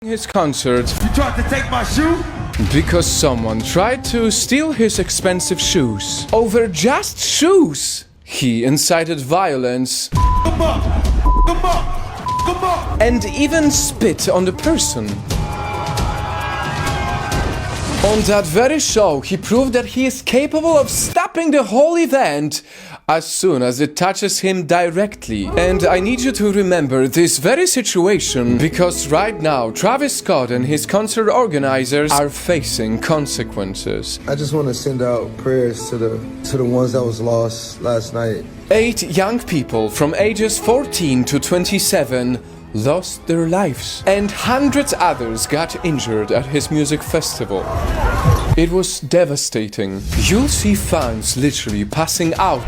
His concert. You tried to take my shoe? Because someone tried to steal his expensive shoes. Over just shoes, he incited violence. Come up! Come up! Come up! And even spit on the person. On that very show, he proved that he is capable of stopping the whole event as soon as it touches him directly. And I need you to remember this very situation, because right now Travisscott and his concert organizers are facing consequences. I just want to send out prayers to the ones that was lost last night. 8 young people from ages 14 to 27 lost their lives, and hundreds others got injured at his music festival. It was devastating. You'll see fans literally passing out.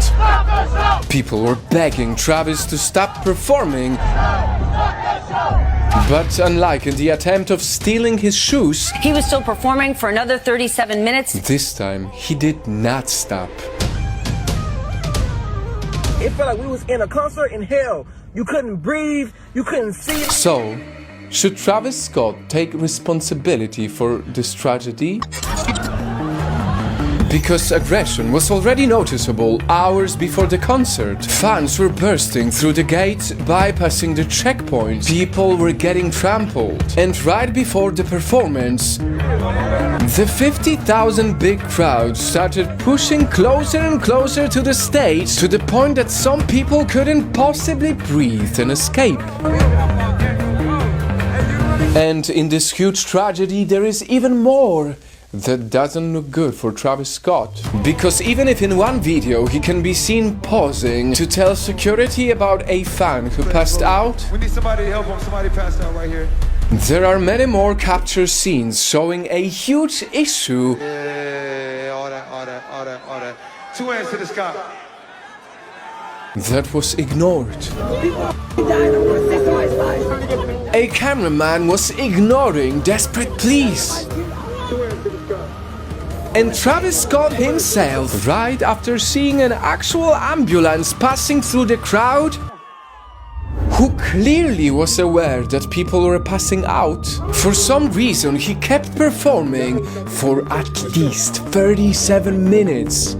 People were begging Travis to stop performing. But unlike in the attempt of stealing his shoes, he was still performing for another 37 minutes. This time, he did not stop. It felt like we was in a concert in hell. You couldn't breathe, you couldn't see. So, should Travisscott take responsibility for this tragedy? Because aggression was already noticeable hours before the concert. Fans were bursting through the gates, bypassing the checkpoint. People were getting trampled. And right before the performance, the 50,000 big crowd started pushing closer and closer to the stage, to the point that some people couldn't possibly breathe and escape. And in this huge tragedy, there is even more that doesn't look good for Travisscott. Because even if in one video he can be seen pausing to tell security about a fan who passed out, We need somebody to help him. Somebody passed out right here. there are many more capture scenes showing a huge issue. Yeah, all that. 2 hands to the sky. That was ignored. A cameraman was ignoring desperate pleas. And Travisscott himself, right after seeing an actual ambulance passing through the crowd, who clearly was aware that people were passing out, for some reason he kept performing for at least 37 minutes.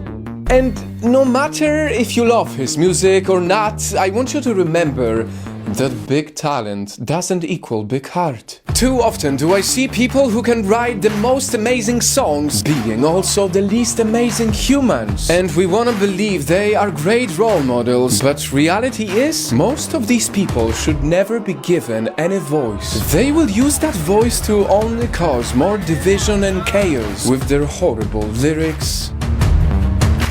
And no matter if you love his music or not, I want you to remember that big talent doesn't equal big heart. Too often do I see people who can write the most amazing songs being also the least amazing humans. And we want to believe they are great role models, but reality is, most of these people should never be given any voice. They will use that voice to only cause more division and chaos with their horrible lyrics,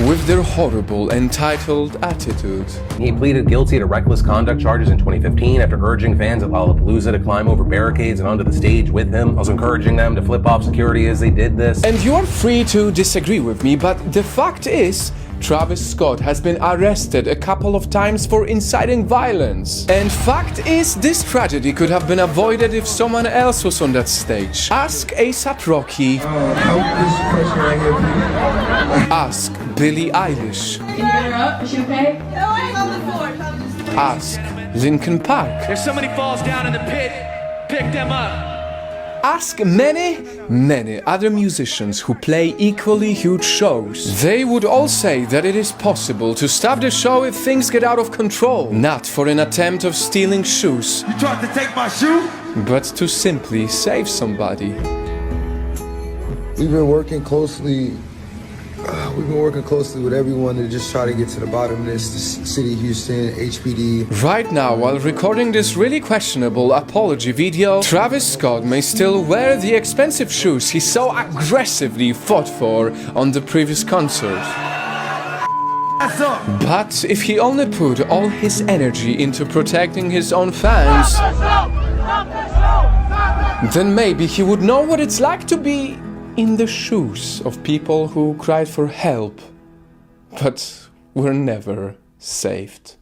with their horrible entitled attitude. He pleaded guilty to reckless conduct charges in 2015 after urging fans at Lollapalooza to climb over barricades and onto the stage with him, also encouraging them to flip off security as they did this. And you're free to disagree with me, but the fact is, Travisscott has been arrested a couple of times for inciting violence. And fact is, this tragedy could have been avoided if someone else was on that stage. Ask A$AP Rocky. Ask Billie Eilish. Can you get her up? Is she okay? No, I'm on the floor. Ask Linkin Park. If somebody falls down in the pit, pick them up. Ask many other musicians who play equally huge shows. They would all say that it is possible to stop the show if things get out of control. Not for an attempt of stealing shoes, You tried to take my shoe? but to simply save somebody. We've been working closely with everyone to just try to get to the bottom of this. The City of Houston, HPD. Right now, while recording this really questionable apology video, Travisscott may still wear the expensive shoes he so aggressively fought for on the previous concert. That's up. But if he only put all his energy into protecting his own fans, then maybe he would know what it's like to be in the shoes of people who cried for help, but were never saved.